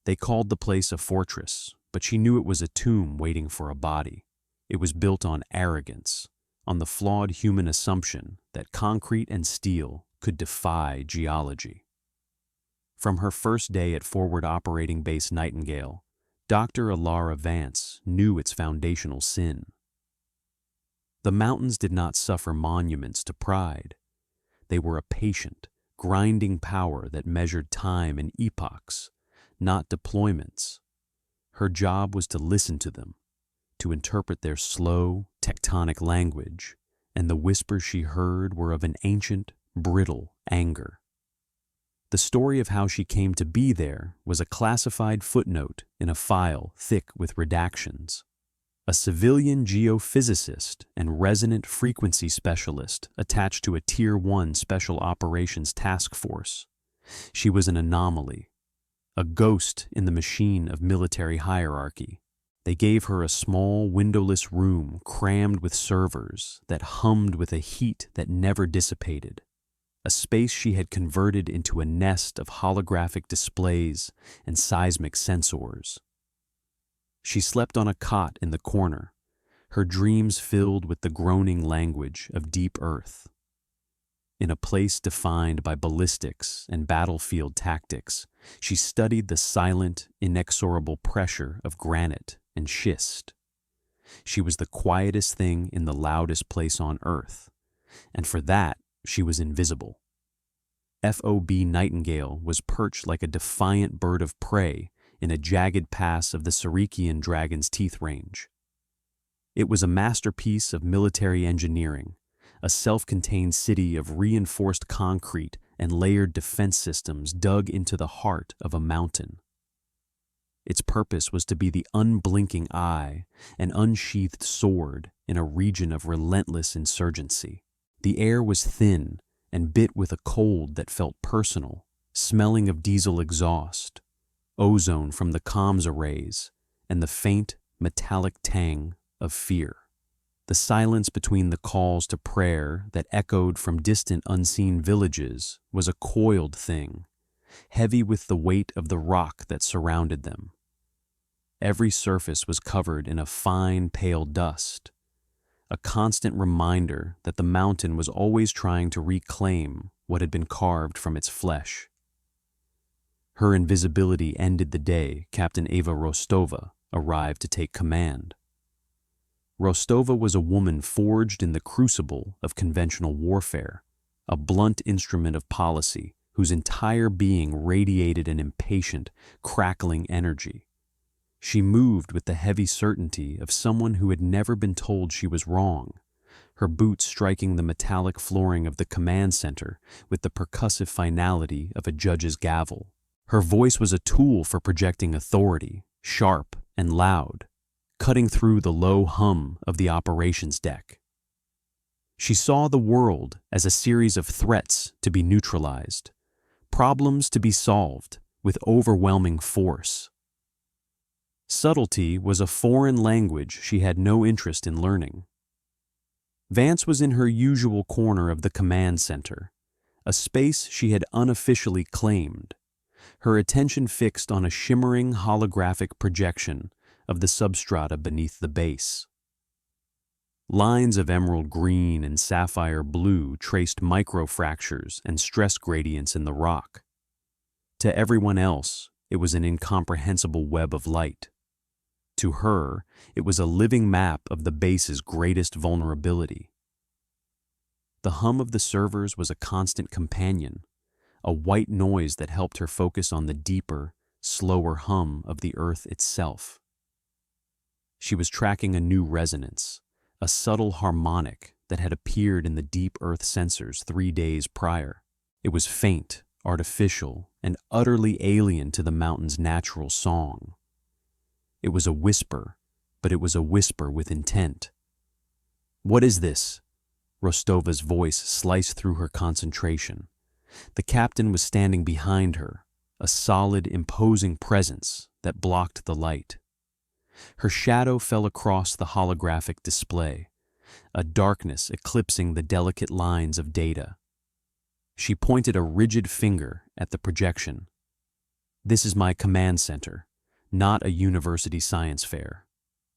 They called the place a fortress, but she knew it was a tomb waiting for a body. It was built on arrogance, on the flawed human assumption that concrete and steel could defy geology. From her first day at Forward Operating Base Nightingale, Dr. Alara Vance knew its foundational sin. The mountains did not suffer monuments to pride. They were a patient, grinding power that measured time in epochs, not deployments. Her job was to listen to them, to interpret their slow, tectonic language, and the whispers she heard were of an ancient, brittle anger. The story of how she came to be there was a classified footnote in a file thick with redactions. A civilian geophysicist and resonant frequency specialist attached to a Tier 1 Special Operations Task Force. She was an anomaly, a ghost in the machine of military hierarchy. They gave her a small, windowless room crammed with servers that hummed with a heat that never dissipated, a space she had converted into a nest of holographic displays and seismic sensors. She slept on a cot in the corner, her dreams filled with the groaning language of deep earth. In a place defined by ballistics and battlefield tactics, she studied the silent, inexorable pressure of granite and schist. She was the quietest thing in the loudest place on earth, and for that she was invisible. FOB Nightingale was perched like a defiant bird of prey in a jagged pass of the Sarikian Dragon's Teeth Range. It was a masterpiece of military engineering, a self-contained city of reinforced concrete and layered defense systems dug into the heart of a mountain. Its purpose was to be the unblinking eye and unsheathed sword in a region of relentless insurgency. The air was thin and bit with a cold that felt personal, smelling of diesel exhaust, ozone from the comms arrays, and the faint, metallic tang of fear. The silence between the calls to prayer that echoed from distant unseen villages was a coiled thing, heavy with the weight of the rock that surrounded them. Every surface was covered in a fine, pale dust, a constant reminder that the mountain was always trying to reclaim what had been carved from its flesh. Her invisibility ended the day Captain Eva Rostova arrived to take command. Rostova was a woman forged in the crucible of conventional warfare, a blunt instrument of policy whose entire being radiated an impatient, crackling energy. She moved with the heavy certainty of someone who had never been told she was wrong, her boots striking the metallic flooring of the command center with the percussive finality of a judge's gavel. Her voice was a tool for projecting authority, sharp and loud, cutting through the low hum of the operations deck. She saw the world as a series of threats to be neutralized, problems to be solved with overwhelming force. Subtlety was a foreign language she had no interest in learning. Vance was in her usual corner of the command center, a space she had unofficially claimed, her attention fixed on a shimmering holographic projection of the substrata beneath the base. Lines of emerald green and sapphire blue traced microfractures and stress gradients in the rock. To everyone else, it was an incomprehensible web of light. To her, it was a living map of the base's greatest vulnerability. The hum of the servers was a constant companion, a white noise that helped her focus on the deeper, slower hum of the earth itself. She was tracking a new resonance, a subtle harmonic that had appeared in the deep earth sensors 3 days prior. It was faint, artificial, and utterly alien to the mountain's natural song. It was a whisper, but it was a whisper with intent. "What is this?" Rostova's voice sliced through her concentration. The captain was standing behind her, a solid, imposing presence that blocked the light. Her shadow fell across the holographic display, a darkness eclipsing the delicate lines of data. She pointed a rigid finger at the projection. This is my command center, not a university science fair.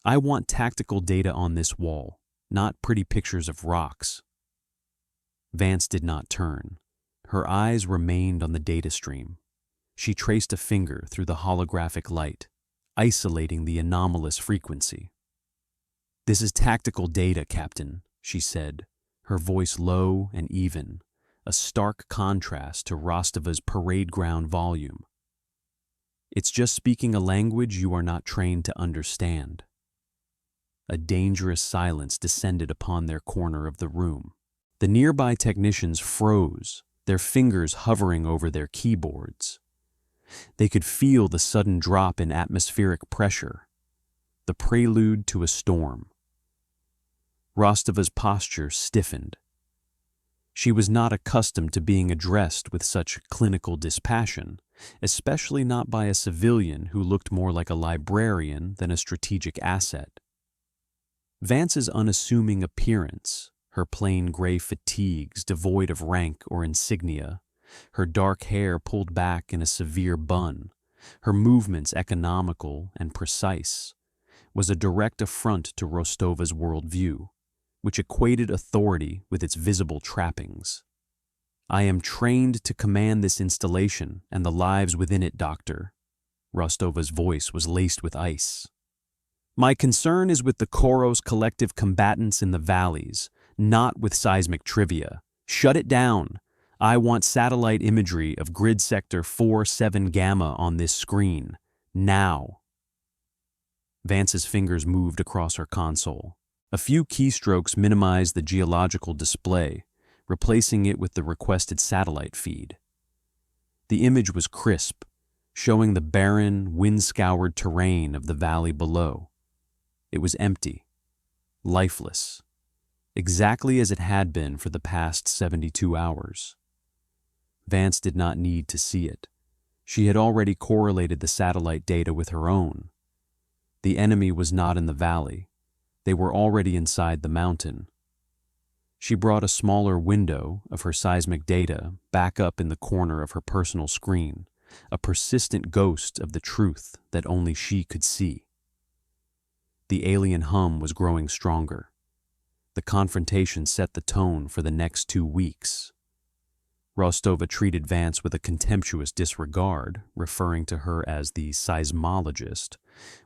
I want tactical data on this wall, not pretty pictures of rocks." Vance did not turn. Her eyes remained on the data stream. She traced a finger through the holographic light, isolating the anomalous frequency. "This is tactical data, Captain," she said, her voice low and even, a stark contrast to Rostova's parade ground volume. "It's just speaking a language you are not trained to understand." A dangerous silence descended upon their corner of the room. The nearby technicians froze, their fingers hovering over their keyboards. They could feel the sudden drop in atmospheric pressure, the prelude to a storm. Rostova's posture stiffened. She was not accustomed to being addressed with such clinical dispassion, especially not by a civilian who looked more like a librarian than a strategic asset. Vance's unassuming appearance, her plain gray fatigues devoid of rank or insignia, her dark hair pulled back in a severe bun, her movements economical and precise, was a direct affront to Rostova's worldview, which equated authority with its visible trappings. "I am trained to command this installation and the lives within it, Doctor." Rostova's voice was laced with ice. "My concern is with the Koros collective combatants in the valleys, not with seismic trivia. Shut it down. I want satellite imagery of grid sector 47 Gamma on this screen. Now." Vance's fingers moved across her console. A few keystrokes minimized the geological display, replacing it with the requested satellite feed. The image was crisp, showing the barren, wind-scoured terrain of the valley below. It was empty, lifeless, exactly as it had been for the past 72 hours. Vance did not need to see it. She had already correlated the satellite data with her own. The enemy was not in the valley. They were already inside the mountain. She brought a smaller window of her seismic data back up in the corner of her personal screen, a persistent ghost of the truth that only she could see. The alien hum was growing stronger. The confrontation set the tone for the next 2 weeks. Rostova treated Vance with a contemptuous disregard, referring to her as the seismologist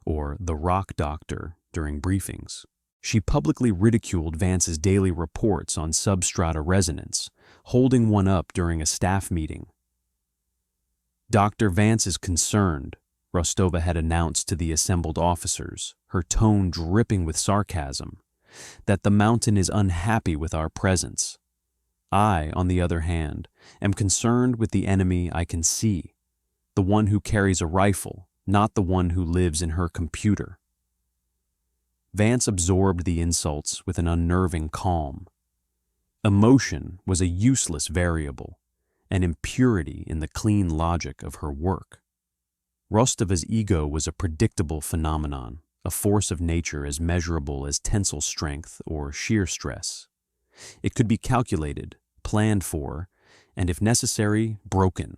or the rock doctor during briefings. She publicly ridiculed Vance's daily reports on substrata resonance, holding one up during a staff meeting. "Dr. Vance is concerned," Rostova had announced to the assembled officers, her tone dripping with sarcasm, "that the mountain is unhappy with our presence. I, on the other hand, am concerned with the enemy I can see, the one who carries a rifle, not the one who lives in her computer." Vance absorbed the insults with an unnerving calm. Emotion was a useless variable, an impurity in the clean logic of her work. Rostova's ego was a predictable phenomenon, a force of nature as measurable as tensile strength or shear stress. It could be calculated, planned for, and if necessary, broken.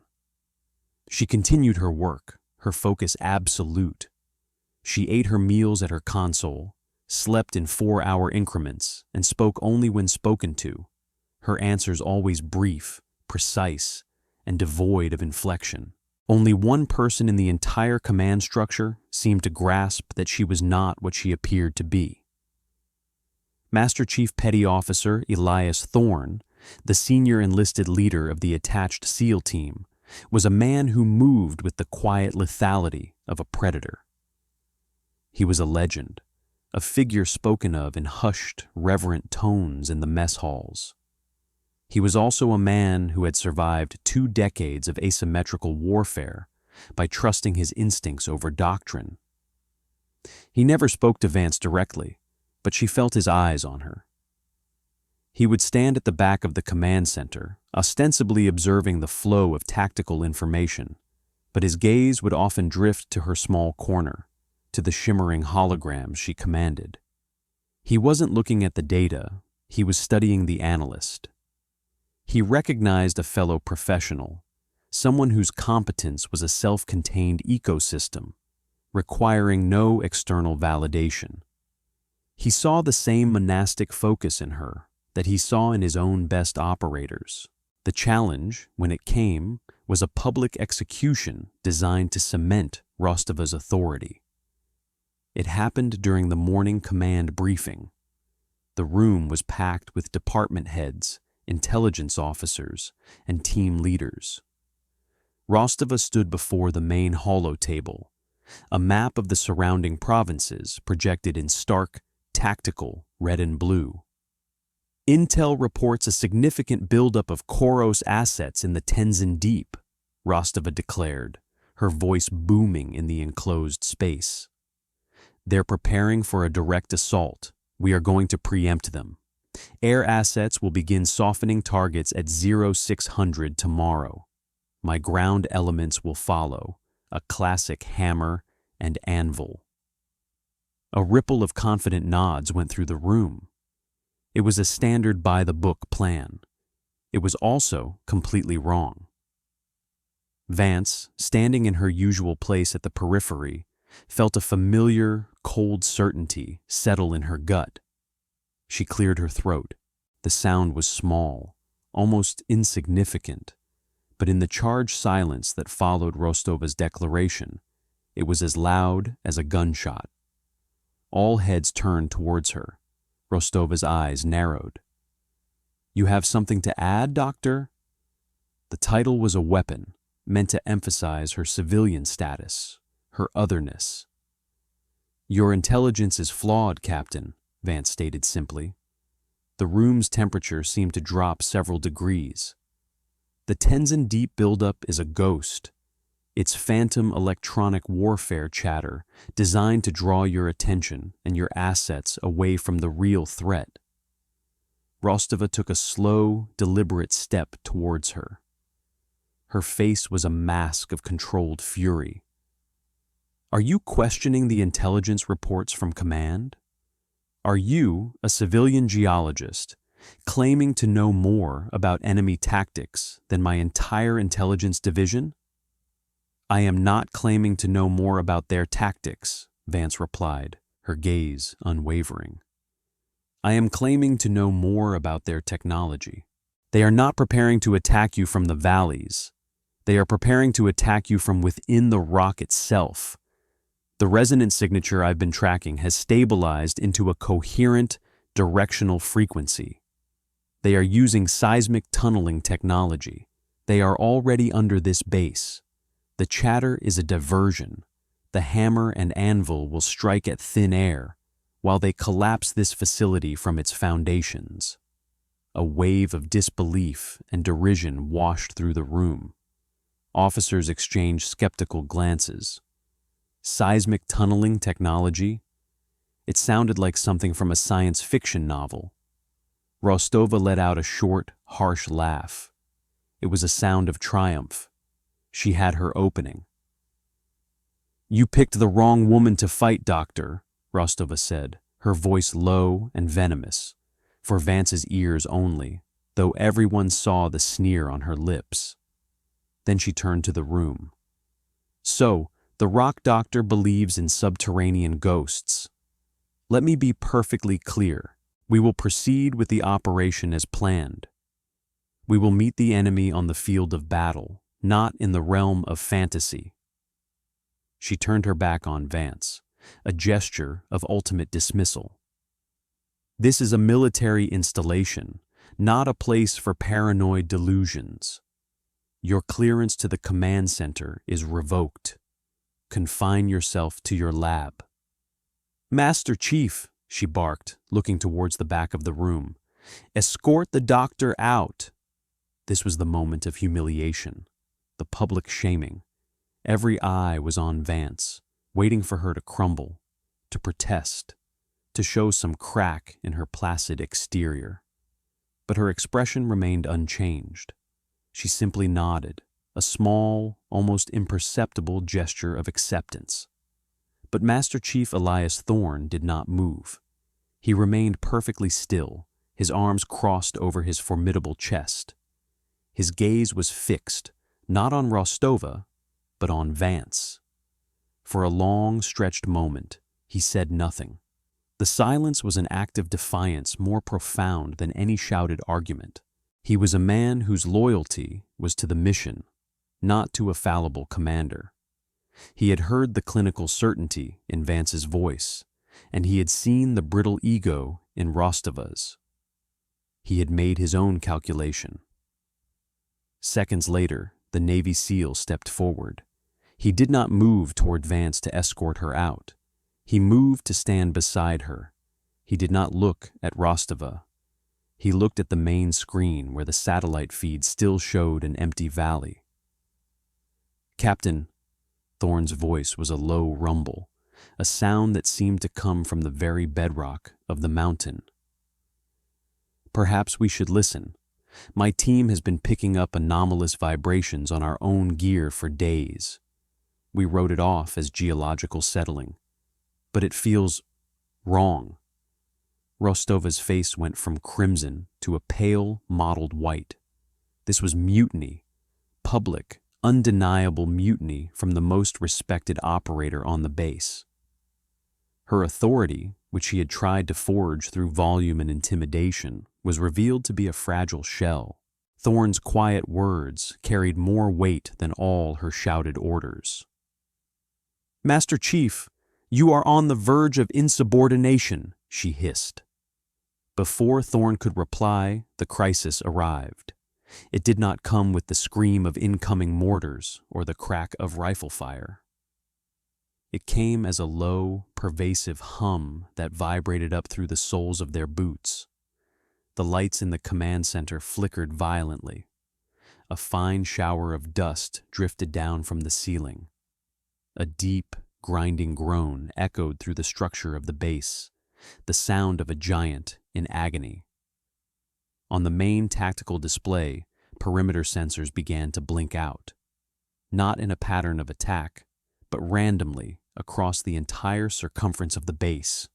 She continued her work, her focus absolute. She ate her meals at her console, slept in 4-hour increments, and spoke only when spoken to, her answers always brief, precise, and devoid of inflection. Only one person in the entire command structure seemed to grasp that she was not what she appeared to be. Master Chief Petty Officer Elias Thorne, the senior enlisted leader of the attached SEAL team, was a man who moved with the quiet lethality of a predator. He was a legend, a figure spoken of in hushed, reverent tones in the mess halls. He was also a man who had survived 2 decades of asymmetrical warfare by trusting his instincts over doctrine. He never spoke to Vance directly, but she felt his eyes on her. He would stand at the back of the command center, ostensibly observing the flow of tactical information, but his gaze would often drift to her small corner, to the shimmering holograms she commanded. He wasn't looking at the data, he was studying the analyst. He recognized a fellow professional, someone whose competence was a self-contained ecosystem, requiring no external validation. He saw the same monastic focus in her that he saw in his own best operators. The challenge, when it came, was a public execution designed to cement Rostova's authority. It happened during the morning command briefing. The room was packed with department heads, intelligence officers, and team leaders. Rostova stood before the main holotable, a map of the surrounding provinces projected in stark, tactical red and blue. Intel reports a significant buildup of Koros assets in the Tenzin Deep, Rostova declared, her voice booming in the enclosed space. They're preparing for a direct assault. We are going to preempt them. Air assets will begin softening targets at 0600 tomorrow. My ground elements will follow, a classic hammer and anvil. A ripple of confident nods went through the room. It was a standard by-the-book plan. It was also completely wrong. Vance, standing in her usual place at the periphery, felt a familiar, cold certainty settle in her gut. She cleared her throat. The sound was small, almost insignificant, but in the charged silence that followed Rostova's declaration, it was as loud as a gunshot. All heads turned towards her. Rostova's eyes narrowed. "You have something to add, Doctor?" The title was a weapon, meant to emphasize her civilian status, her otherness. "Your intelligence is flawed, Captain," Vance stated simply. The room's temperature seemed to drop several degrees. The Tenzin Deep buildup is a ghost. It's phantom electronic warfare chatter designed to draw your attention and your assets away from the real threat. Rostova took a slow, deliberate step towards her. Her face was a mask of controlled fury. "Are you questioning the intelligence reports from command? Are you, a civilian geologist, claiming to know more about enemy tactics than my entire intelligence division?" "I am not claiming to know more about their tactics," Vance replied, her gaze unwavering. "I am claiming to know more about their technology. They are not preparing to attack you from the valleys. They are preparing to attack you from within the rock itself. The resonance signature I've been tracking has stabilized into a coherent, directional frequency. They are using seismic tunneling technology. They are already under this base. The chatter is a diversion. The hammer and anvil will strike at thin air while they collapse this facility from its foundations." A wave of disbelief and derision washed through the room. Officers exchanged skeptical glances. Seismic tunneling technology? It sounded like something from a science fiction novel. Rostova let out a short, harsh laugh. It was a sound of triumph. She had her opening. "You picked the wrong woman to fight, Doctor," Rostova said, her voice low and venomous, for Vance's ears only, though everyone saw the sneer on her lips. Then she turned to the room. "So, the Rock Doctor believes in subterranean ghosts. Let me be perfectly clear. We will proceed with the operation as planned. We will meet the enemy on the field of battle, not in the realm of fantasy." She turned her back on Vance, a gesture of ultimate dismissal. "This is a military installation, not a place for paranoid delusions. Your clearance to the command center is revoked. Confine yourself to your lab." "Master Chief," she barked, looking towards the back of the room, "escort the doctor out." This was the moment of humiliation, the public shaming. Every eye was on Vance, waiting for her to crumble, to protest, to show some crack in her placid exterior. But her expression remained unchanged. She simply nodded, a small, almost imperceptible gesture of acceptance. But Master Chief Elias Thorne did not move. He remained perfectly still, his arms crossed over his formidable chest. His gaze was fixed, not on Rostova, but on Vance. For a long, stretched moment, he said nothing. The silence was an act of defiance more profound than any shouted argument. He was a man whose loyalty was to the mission, not to a fallible commander. He had heard the clinical certainty in Vance's voice, and he had seen the brittle ego in Rostova's. He had made his own calculation. Seconds later, the Navy SEAL stepped forward. He did not move toward Vance to escort her out. He moved to stand beside her. He did not look at Rostova. He looked at the main screen where the satellite feed still showed an empty valley. "Captain," Thorne's voice was a low rumble, a sound that seemed to come from the very bedrock of the mountain. "Perhaps we should listen. My team has been picking up anomalous vibrations on our own gear for days. We wrote it off as geological settling. But it feels wrong." Rostova's face went from crimson to a pale, mottled white. This was mutiny, public, undeniable mutiny from the most respected operator on the base. Her authority, which she had tried to forge through volume and intimidation, was revealed to be a fragile shell. Thorne's quiet words carried more weight than all her shouted orders. "Master Chief, you are on the verge of insubordination," she hissed. Before Thorne could reply, the crisis arrived. It did not come with the scream of incoming mortars or the crack of rifle fire. It came as a low, pervasive hum that vibrated up through the soles of their boots. The lights in the command center flickered violently. A fine shower of dust drifted down from the ceiling. A deep, grinding groan echoed through the structure of the base, the sound of a giant in agony. On the main tactical display, perimeter sensors began to blink out, not in a pattern of attack, but randomly across the entire circumference of the base.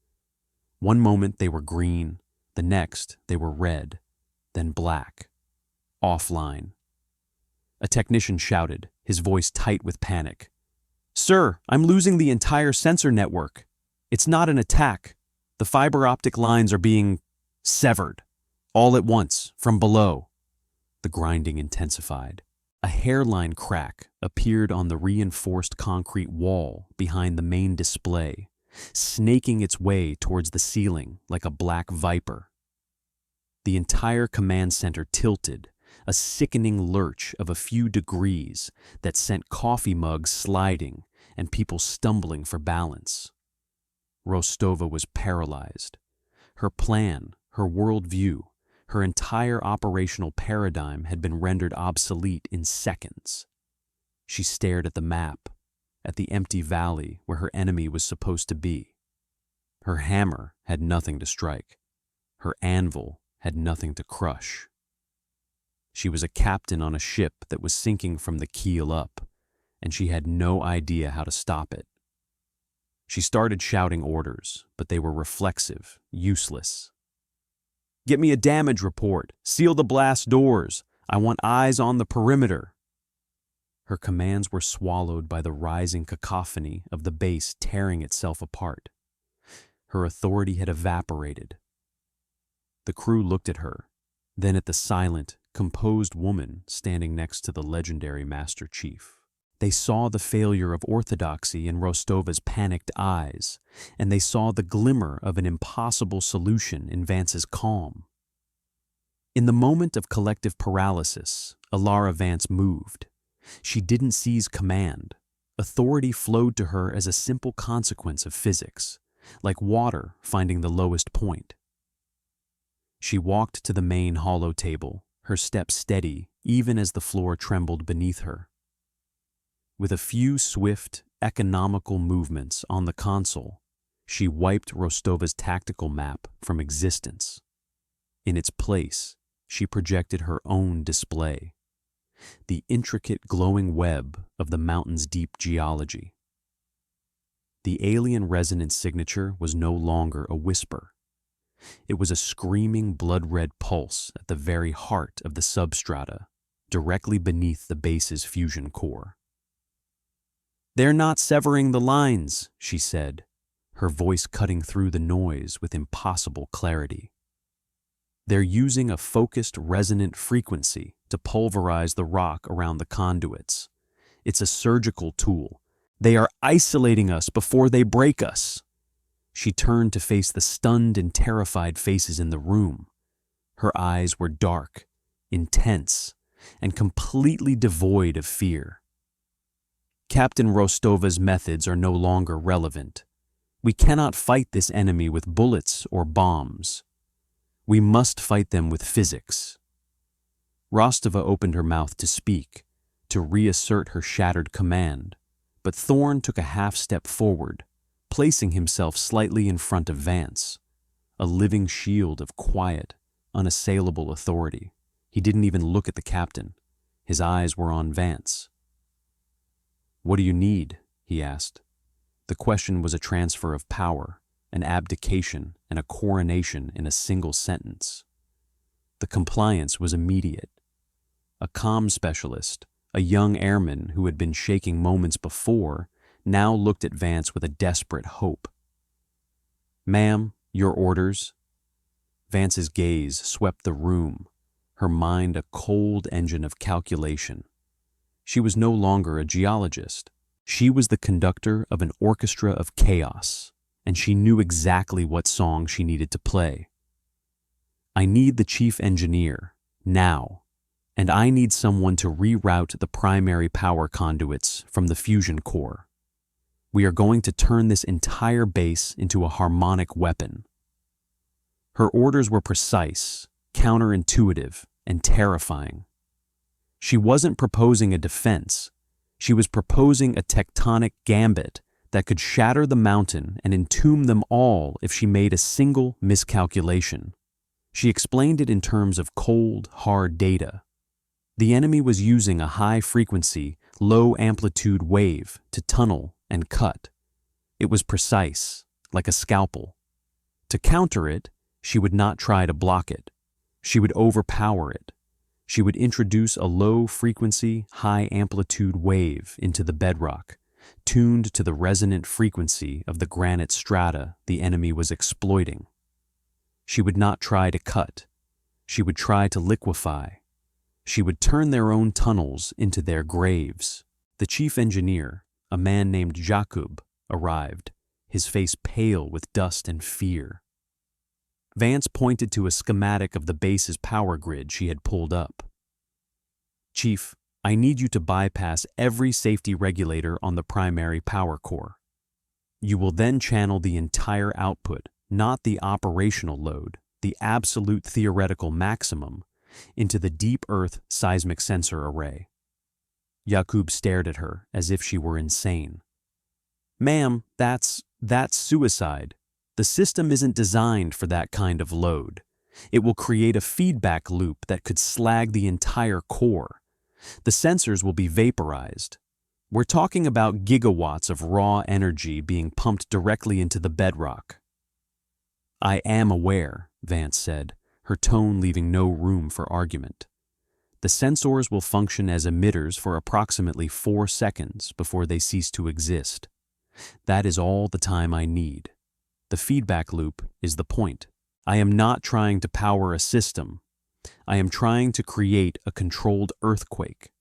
One moment they were green, the next they were red, then black. Offline. A technician shouted, his voice tight with panic. "Sir, I'm losing the entire sensor network. It's not an attack. The fiber optic lines are being severed. All at once, from below." The grinding intensified. A hairline crack appeared on the reinforced concrete wall behind the main display, snaking its way towards the ceiling like a black viper. The entire command center tilted, a sickening lurch of a few degrees that sent coffee mugs sliding and people stumbling for balance. Rostova was paralyzed. Her plan, her worldview, her entire operational paradigm had been rendered obsolete in seconds. She stared at the map, at the empty valley where her enemy was supposed to be. Her hammer had nothing to strike. Her anvil had nothing to crush. She was a captain on a ship that was sinking from the keel up, and she had no idea how to stop it. She started shouting orders, but they were reflexive, useless. "Get me a damage report. Seal the blast doors. I want eyes on the perimeter." Her commands were swallowed by the rising cacophony of the base tearing itself apart. Her authority had evaporated. The crew looked at her, then at the silent, composed woman standing next to the legendary Master Chief. They saw the failure of orthodoxy in Rostova's panicked eyes, and they saw the glimmer of an impossible solution in Vance's calm. In the moment of collective paralysis, Alara Vance moved. She didn't seize command. Authority flowed to her as a simple consequence of physics, like water finding the lowest point. She walked to the main hollow table, her step steady even as the floor trembled beneath her. With a few swift, economical movements on the console, she wiped Rostova's tactical map from existence. In its place, she projected her own display, the intricate glowing web of the mountain's deep geology. The alien resonance signature was no longer a whisper. It was a screaming blood-red pulse at the very heart of the substrata, directly beneath the base's fusion core. "They're not severing the lines," she said, her voice cutting through the noise with impossible clarity. "They're using a focused resonant frequency to pulverize the rock around the conduits. It's a surgical tool. They are isolating us before they break us." She turned to face the stunned and terrified faces in the room. Her eyes were dark, intense, and completely devoid of fear. "Captain Rostova's methods are no longer relevant. We cannot fight this enemy with bullets or bombs. We must fight them with physics." Rostova opened her mouth to speak, to reassert her shattered command, but Thorn took a half-step forward, placing himself slightly in front of Vance, a living shield of quiet, unassailable authority. He didn't even look at the captain. His eyes were on Vance. "What do you need?" he asked. The question was a transfer of power, an abdication, and a coronation in a single sentence. The compliance was immediate. A comm specialist, a young airman who had been shaking moments before, now looked at Vance with a desperate hope. "Ma'am, your orders?" Vance's gaze swept the room, her mind a cold engine of calculation. She was no longer a geologist. She was the conductor of an orchestra of chaos, and she knew exactly what song she needed to play. "I need the chief engineer, now, and I need someone to reroute the primary power conduits from the fusion core. We are going to turn this entire base into a harmonic weapon." Her orders were precise, counterintuitive, and terrifying. She wasn't proposing a defense. She was proposing a tectonic gambit that could shatter the mountain and entomb them all if she made a single miscalculation. She explained it in terms of cold, hard data. The enemy was using a high-frequency, low-amplitude wave to tunnel and cut. It was precise, like a scalpel. To counter it, she would not try to block it. She would overpower it. She would introduce a low-frequency, high-amplitude wave into the bedrock, tuned to the resonant frequency of the granite strata the enemy was exploiting. She would not try to cut. She would try to liquefy. She would turn their own tunnels into their graves. The chief engineer, a man named Jakub, arrived, his face pale with dust and fear. Vance pointed to a schematic of the base's power grid she had pulled up. "Chief, I need you to bypass every safety regulator on the primary power core. You will then channel the entire output, not the operational load, the absolute theoretical maximum, into the deep Earth seismic sensor array." Jakub stared at her as if she were insane. "Ma'am, that's suicide. The system isn't designed for that kind of load. It will create a feedback loop that could slag the entire core. The sensors will be vaporized. We're talking about gigawatts of raw energy being pumped directly into the bedrock." "I am aware," Vance said, her tone leaving no room for argument. "The sensors will function as emitters for approximately 4 seconds before they cease to exist. That is all the time I need. The feedback loop is the point. I am not trying to power a system. I am trying to create a controlled earthquake."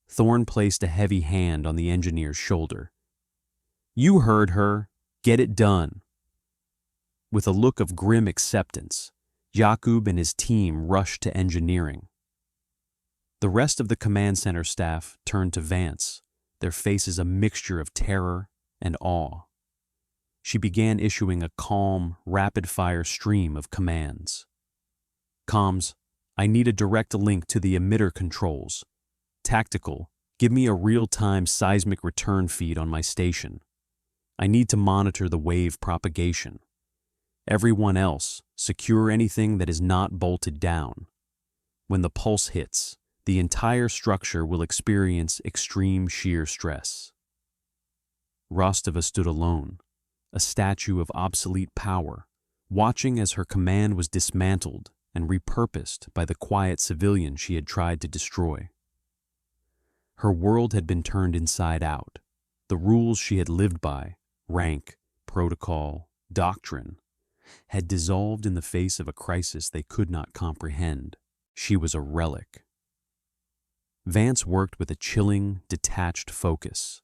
Thorn placed a heavy hand on the engineer's shoulder. "You heard her. Get it done." With a look of grim acceptance, Jakub and his team rushed to engineering. The rest of the command center staff turned to Vance, their faces a mixture of terror and awe. She began issuing a calm, rapid-fire stream of commands. "Comms, I need a direct link to the emitter controls. Tactical, give me a real-time seismic return feed on my station. I need to monitor the wave propagation. Everyone else, secure anything that is not bolted down. When the pulse hits, the entire structure will experience extreme shear stress." Rostova stood alone, a statue of obsolete power, watching as her command was dismantled and repurposed by the quiet civilian she had tried to destroy. Her world had been turned inside out. The rules she had lived by, rank, protocol, doctrine, had dissolved in the face of a crisis they could not comprehend. She was a relic. Vance worked with a chilling, detached focus.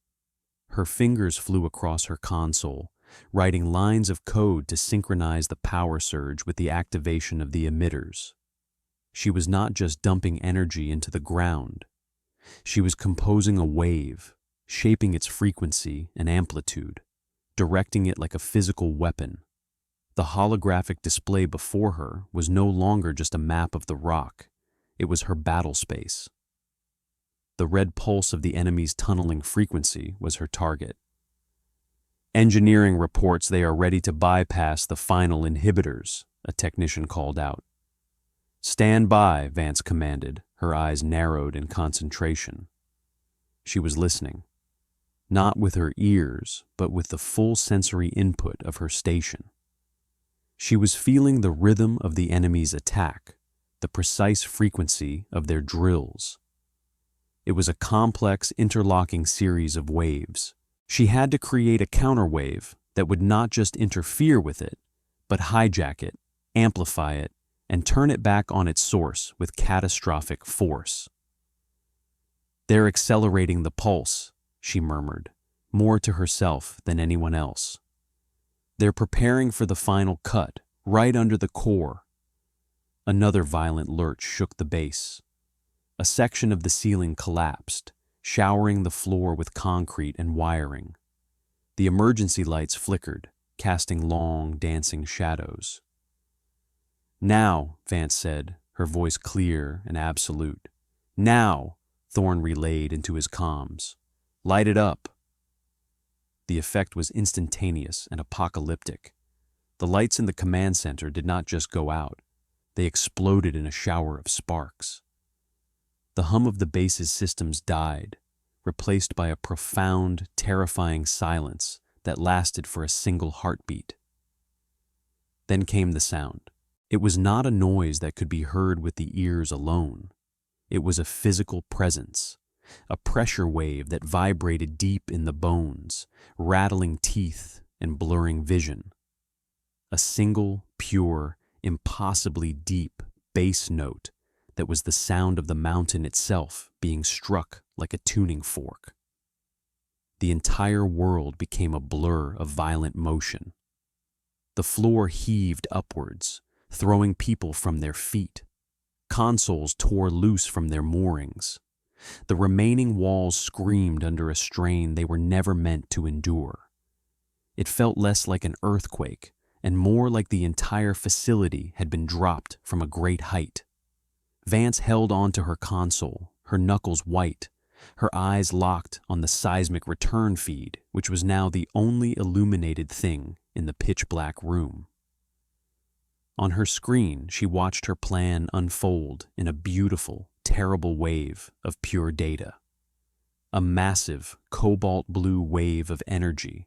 Her fingers flew across her console, writing lines of code to synchronize the power surge with the activation of the emitters. She was not just dumping energy into the ground. She was composing a wave, shaping its frequency and amplitude, directing it like a physical weapon. The holographic display before her was no longer just a map of the rock. It was her battle space. The red pulse of the enemy's tunneling frequency was her target. "Engineering reports they are ready to bypass the final inhibitors," a technician called out. "Stand by," Vance commanded, her eyes narrowed in concentration. She was listening, not with her ears, but with the full sensory input of her station. She was feeling the rhythm of the enemy's attack, the precise frequency of their drills. It was a complex, interlocking series of waves. She had to create a counterwave that would not just interfere with it, but hijack it, amplify it, and turn it back on its source with catastrophic force. "They're accelerating the pulse," she murmured, more to herself than anyone else. "They're preparing for the final cut, right under the core." Another violent lurch shook the base. A section of the ceiling collapsed, showering the floor with concrete and wiring. The emergency lights flickered, casting long, dancing shadows. "Now," Vance said, her voice clear and absolute. "Now," Thorne relayed into his comms. "Light it up." The effect was instantaneous and apocalyptic. The lights in the command center did not just go out. They exploded in a shower of sparks. The hum of the base's systems died, replaced by a profound, terrifying silence that lasted for a single heartbeat. Then came the sound. It was not a noise that could be heard with the ears alone. It was a physical presence, a pressure wave that vibrated deep in the bones, rattling teeth and blurring vision. A single, pure, impossibly deep bass note that was the sound of the mountain itself being struck like a tuning fork. The entire world became a blur of violent motion. The floor heaved upwards, throwing people from their feet. Consoles tore loose from their moorings. The remaining walls screamed under a strain they were never meant to endure. It felt less like an earthquake and more like the entire facility had been dropped from a great height. Vance held onto her console, her knuckles white, her eyes locked on the seismic return feed, which was now the only illuminated thing in the pitch-black room. On her screen, she watched her plan unfold in a beautiful, terrible wave of pure data. A massive, cobalt-blue wave of energy,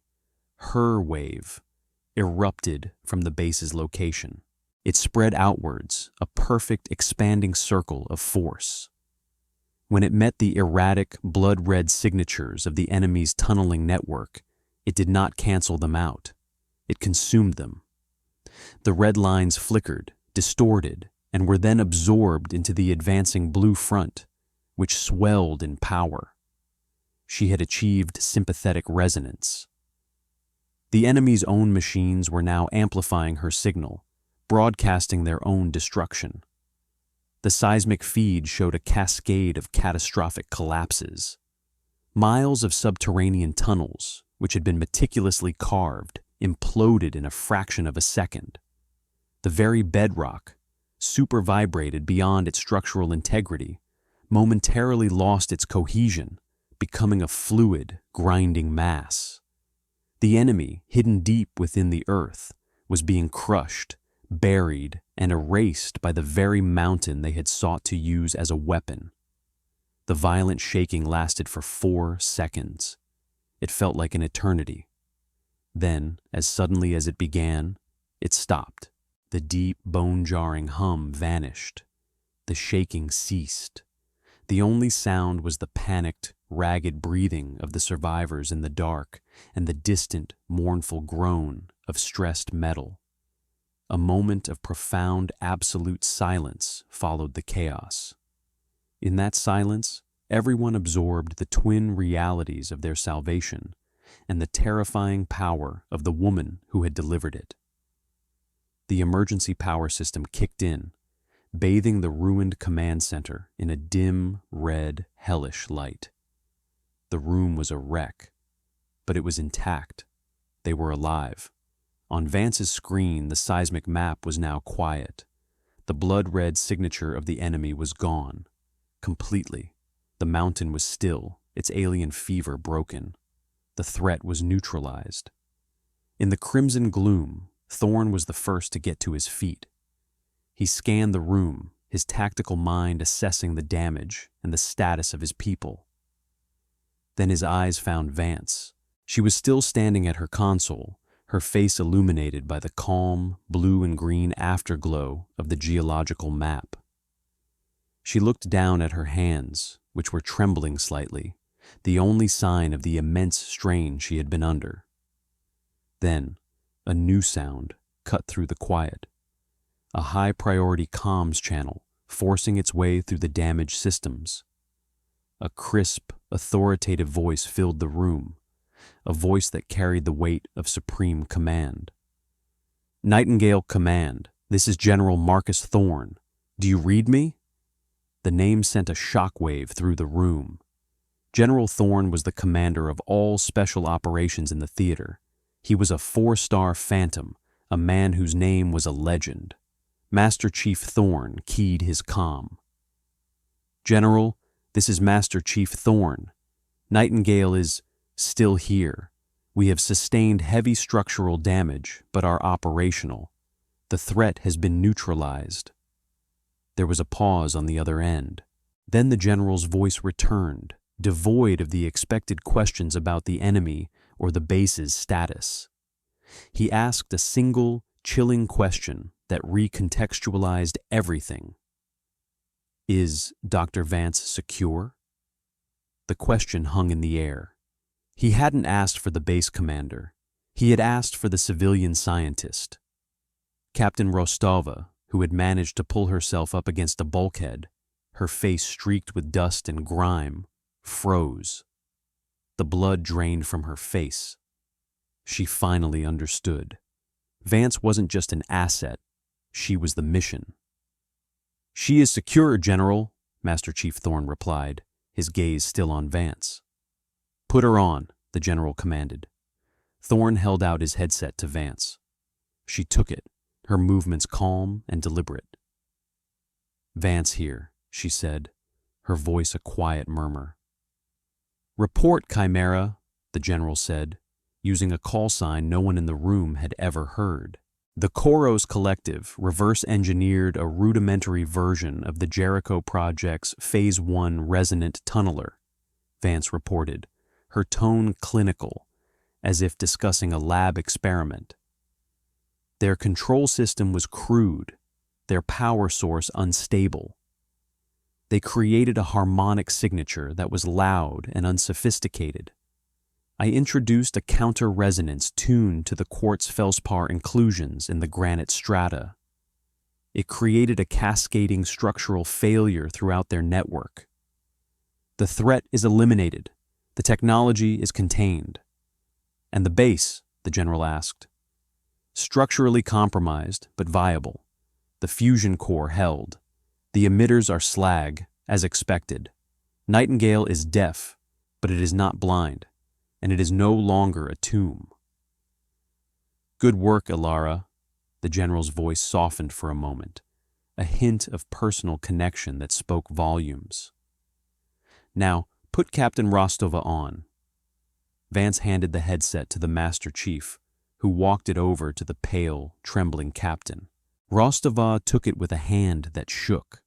her wave, erupted from the base's location. It spread outwards, a perfect expanding circle of force. When it met the erratic, blood-red signatures of the enemy's tunneling network, it did not cancel them out. It consumed them. The red lines flickered, distorted, and were then absorbed into the advancing blue front, which swelled in power. She had achieved sympathetic resonance. The enemy's own machines were now amplifying her signal, broadcasting their own destruction. The seismic feed showed a cascade of catastrophic collapses. Miles of subterranean tunnels, which had been meticulously carved, imploded in a fraction of a second. The very bedrock, super vibrated beyond its structural integrity, momentarily lost its cohesion, becoming a fluid, grinding mass. The enemy, hidden deep within the earth, was being crushed, buried, and erased by the very mountain they had sought to use as a weapon. The violent shaking lasted for 4 seconds. It felt like an eternity. Then, as suddenly as it began, it stopped. The deep, bone-jarring hum vanished. The shaking ceased. The only sound was the panicked, ragged breathing of the survivors in the dark and the distant, mournful groan of stressed metal. A moment of profound, absolute silence followed the chaos. In that silence, everyone absorbed the twin realities of their salvation and the terrifying power of the woman who had delivered it. The emergency power system kicked in, bathing the ruined command center in a dim, red, hellish light. The room was a wreck, but it was intact. They were alive. On Vance's screen, the seismic map was now quiet. The blood-red signature of the enemy was gone. Completely. The mountain was still, its alien fever broken. The threat was neutralized. In the crimson gloom, Thorne was the first to get to his feet. He scanned the room, his tactical mind assessing the damage and the status of his people. Then his eyes found Vance. She was still standing at her console, her face illuminated by the calm, blue and green afterglow of the geological map. She looked down at her hands, which were trembling slightly, the only sign of the immense strain she had been under. Then, a new sound cut through the quiet. A high-priority comms channel forcing its way through the damaged systems. A crisp, authoritative voice filled the room, a voice that carried the weight of supreme command. "Nightingale Command, this is General Marcus Thorne. Do you read me?" The name sent a shockwave through the room. General Thorne was the commander of all special operations in the theater. He was a 4-star phantom, a man whose name was a legend. Master Chief Thorne keyed his comm. "General, this is Master Chief Thorne. Nightingale is still here. We have sustained heavy structural damage, but are operational. The threat has been neutralized." There was a pause on the other end. Then the general's voice returned, devoid of the expected questions about the enemy or the base's status. He asked a single, chilling question that recontextualized everything. "Is Dr. Vance secure?" The question hung in the air. He hadn't asked for the base commander. He had asked for the civilian scientist. Captain Rostova, who had managed to pull herself up against a bulkhead, her face streaked with dust and grime, froze. The blood drained from her face. She finally understood. Vance wasn't just an asset. She was the mission. "She is secure, General," Master Chief Thorne replied, his gaze still on Vance. "Put her on," the general commanded. Thorne held out his headset to Vance. She took it, her movements calm and deliberate. "Vance here," she said, her voice a quiet murmur. "Report, Chimera," the general said, using a call sign no one in the room had ever heard. The Koros Collective reverse-engineered a rudimentary version of the Jericho Project's Phase 1 resonant tunneler, Vance reported, her tone clinical, as if discussing a lab experiment. Their control system was crude, their power source unstable. They created a harmonic signature that was loud and unsophisticated. I introduced a counter-resonance tuned to the quartz feldspar inclusions in the granite strata. It created a cascading structural failure throughout their network. The threat is eliminated. The technology is contained. "And the base?" the general asked. "Structurally compromised, but viable. The fusion core held. The emitters are slag, as expected. Nightingale is deaf, but it is not blind, and it is no longer a tomb." "Good work, Ilara." The general's voice softened for a moment, a hint of personal connection that spoke volumes. "Now, put Captain Rostova on." Vance handed the headset to the Master Chief, who walked it over to the pale, trembling captain. Rostova took it with a hand that shook.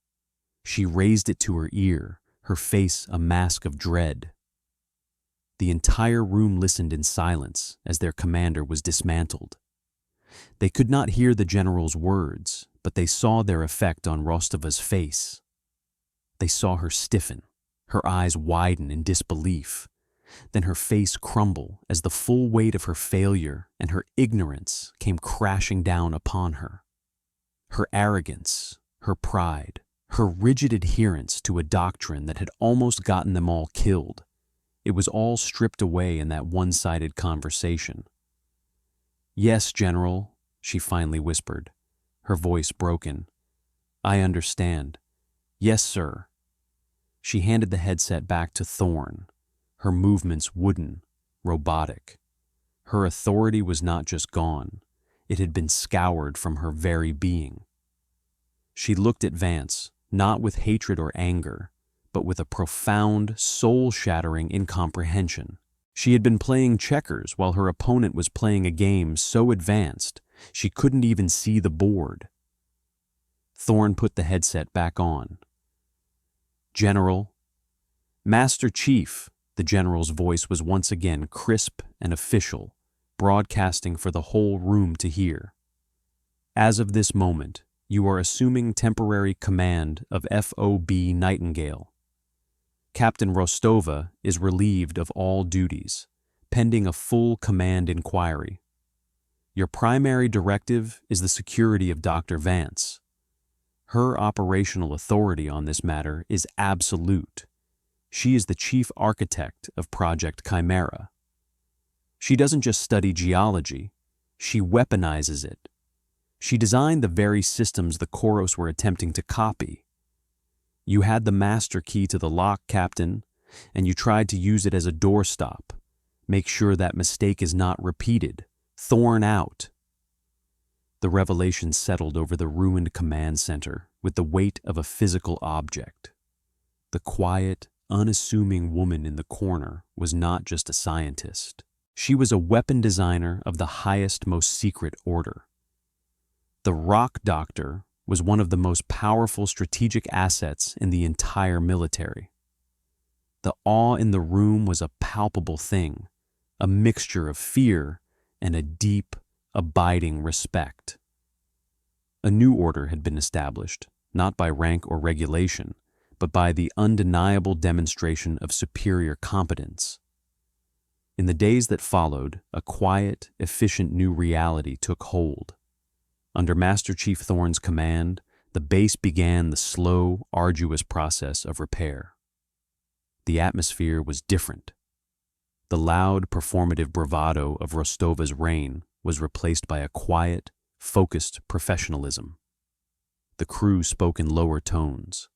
She raised it to her ear, her face a mask of dread. The entire room listened in silence as their commander was dismantled. They could not hear the general's words, but they saw their effect on Rostova's face. They saw her stiffen, her eyes widen in disbelief, then her face crumble as the full weight of her failure and her ignorance came crashing down upon her. Her arrogance, her pride, her rigid adherence to a doctrine that had almost gotten them all killed, it was all stripped away in that one-sided conversation. "Yes, General," she finally whispered, her voice broken. "I understand. Yes, sir." She handed the headset back to Thorne, her movements wooden, robotic. Her authority was not just gone, it had been scoured from her very being. She looked at Vance, not with hatred or anger, but with a profound, soul-shattering incomprehension. She had been playing checkers while her opponent was playing a game so advanced she couldn't even see the board. Thorne put the headset back on. "General." "Master Chief," the general's voice was once again crisp and official, broadcasting for the whole room to hear. "As of this moment, you are assuming temporary command of FOB Nightingale. Captain Rostova is relieved of all duties, pending a full command inquiry. Your primary directive is the security of Dr. Vance. Her operational authority on this matter is absolute. She is the chief architect of Project Chimera. She doesn't just study geology, she weaponizes it. She designed the very systems the Koros were attempting to copy. You had the master key to the lock, Captain, and you tried to use it as a doorstop. Make sure that mistake is not repeated. Thorne out." The revelation settled over the ruined command center with the weight of a physical object. The quiet, unassuming woman in the corner was not just a scientist. She was a weapon designer of the highest, most secret order. The Rock Doctor was one of the most powerful strategic assets in the entire military. The awe in the room was a palpable thing, a mixture of fear and a deep, abiding respect. A new order had been established, not by rank or regulation, but by the undeniable demonstration of superior competence. In the days that followed, a quiet, efficient new reality took hold. Under Master Chief Thorne's command, the base began the slow, arduous process of repair. The atmosphere was different. The loud, performative bravado of Rostova's reign was replaced by a quiet, focused professionalism. The crew spoke in lower tones.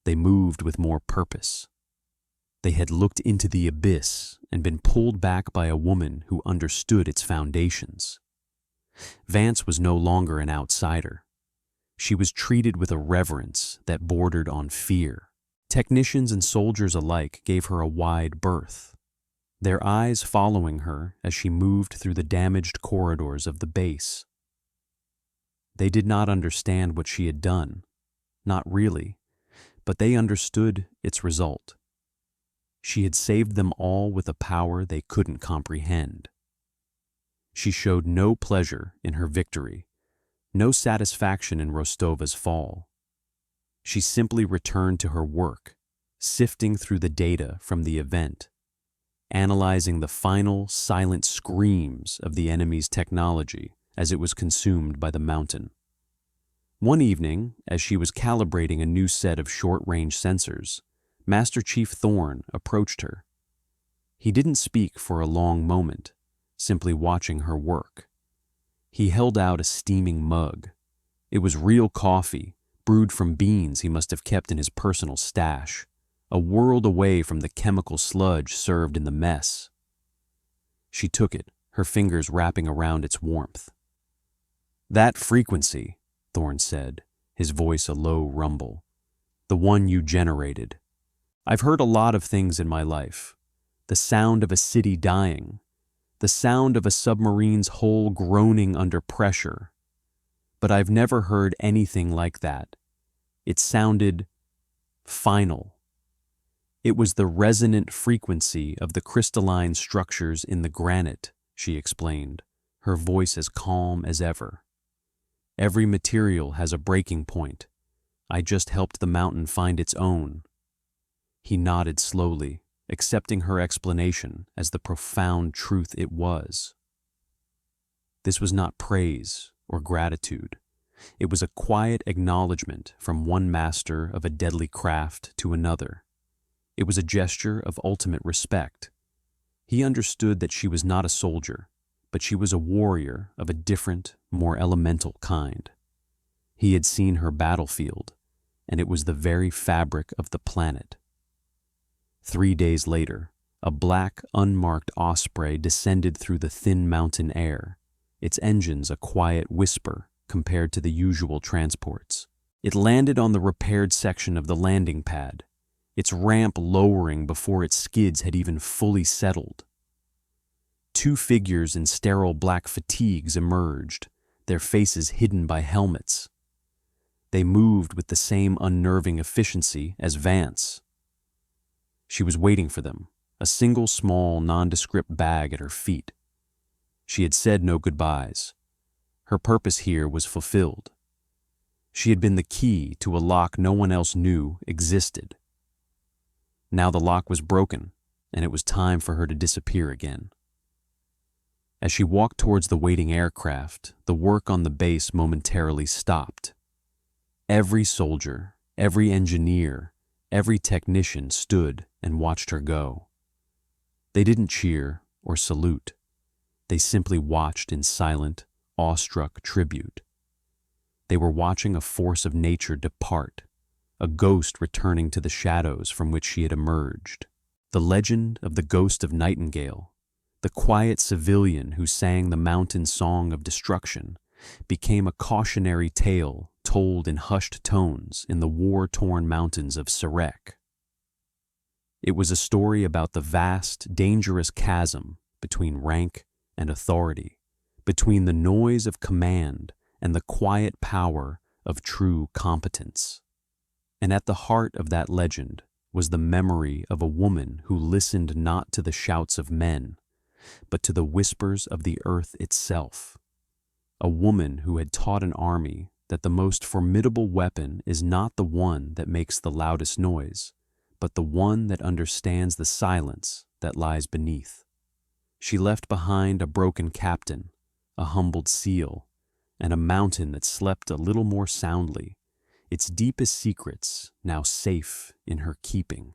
They moved with more purpose. They had looked into the abyss and been pulled back by a woman who understood its foundations. Vance was no longer an outsider. She was treated with a reverence that bordered on fear. Technicians and soldiers alike gave her a wide berth, their eyes following her as she moved through the damaged corridors of the base. They did not understand what she had done, not really, but they understood its result. She had saved them all with a power they couldn't comprehend. She showed no pleasure in her victory, no satisfaction in Rostova's fall. She simply returned to her work, sifting through the data from the event, analyzing the final, silent screams of the enemy's technology as it was consumed by the mountain. One evening, as she was calibrating a new set of short-range sensors, Master Chief Thorne approached her. He didn't speak for a long moment, simply watching her work. He held out a steaming mug. It was real coffee, brewed from beans he must have kept in his personal stash, a world away from the chemical sludge served in the mess. She took it, her fingers wrapping around its warmth. "That frequency," Thorne said, his voice a low rumble. "The one you generated. I've heard a lot of things in my life. The sound of a city dying, the sound of a submarine's hull groaning under pressure. But I've never heard anything like that. It sounded final. It was the resonant frequency of the crystalline structures in the granite," she explained, her voice as calm as ever. "Every material has a breaking point. I just helped the mountain find its own." He nodded slowly, accepting her explanation as the profound truth it was. This was not praise or gratitude. It was a quiet acknowledgement from one master of a deadly craft to another. It was a gesture of ultimate respect. He understood that she was not a soldier, but she was a warrior of a different, more elemental kind. He had seen her battlefield, and it was the very fabric of the planet. 3 days later, a black, unmarked osprey descended through the thin mountain air, its engines a quiet whisper compared to the usual transports. It landed on the repaired section of the landing pad, its ramp lowering before its skids had even fully settled. 2 figures in sterile black fatigues emerged, their faces hidden by helmets. They moved with the same unnerving efficiency as Vance. She was waiting for them, a single small, nondescript bag at her feet. She had said no goodbyes. Her purpose here was fulfilled. She had been the key to a lock no one else knew existed. Now the lock was broken, and it was time for her to disappear again. As she walked towards the waiting aircraft, the work on the base momentarily stopped. Every soldier, every engineer, every technician stood and watched her go. They didn't cheer or salute. They simply watched in silent, awestruck tribute. They were watching a force of nature depart, a ghost returning to the shadows from which she had emerged. The legend of the ghost of Nightingale, the quiet civilian who sang the mountain song of destruction, became a cautionary tale told in hushed tones in the war-torn mountains of Sarek. It was a story about the vast, dangerous chasm between rank and authority, between the noise of command and the quiet power of true competence. And at the heart of that legend was the memory of a woman who listened not to the shouts of men, but to the whispers of the earth itself. A woman who had taught an army that the most formidable weapon is not the one that makes the loudest noise, but the one that understands the silence that lies beneath. She left behind a broken captain, a humbled seal, and a mountain that slept a little more soundly, its deepest secrets now safe in her keeping.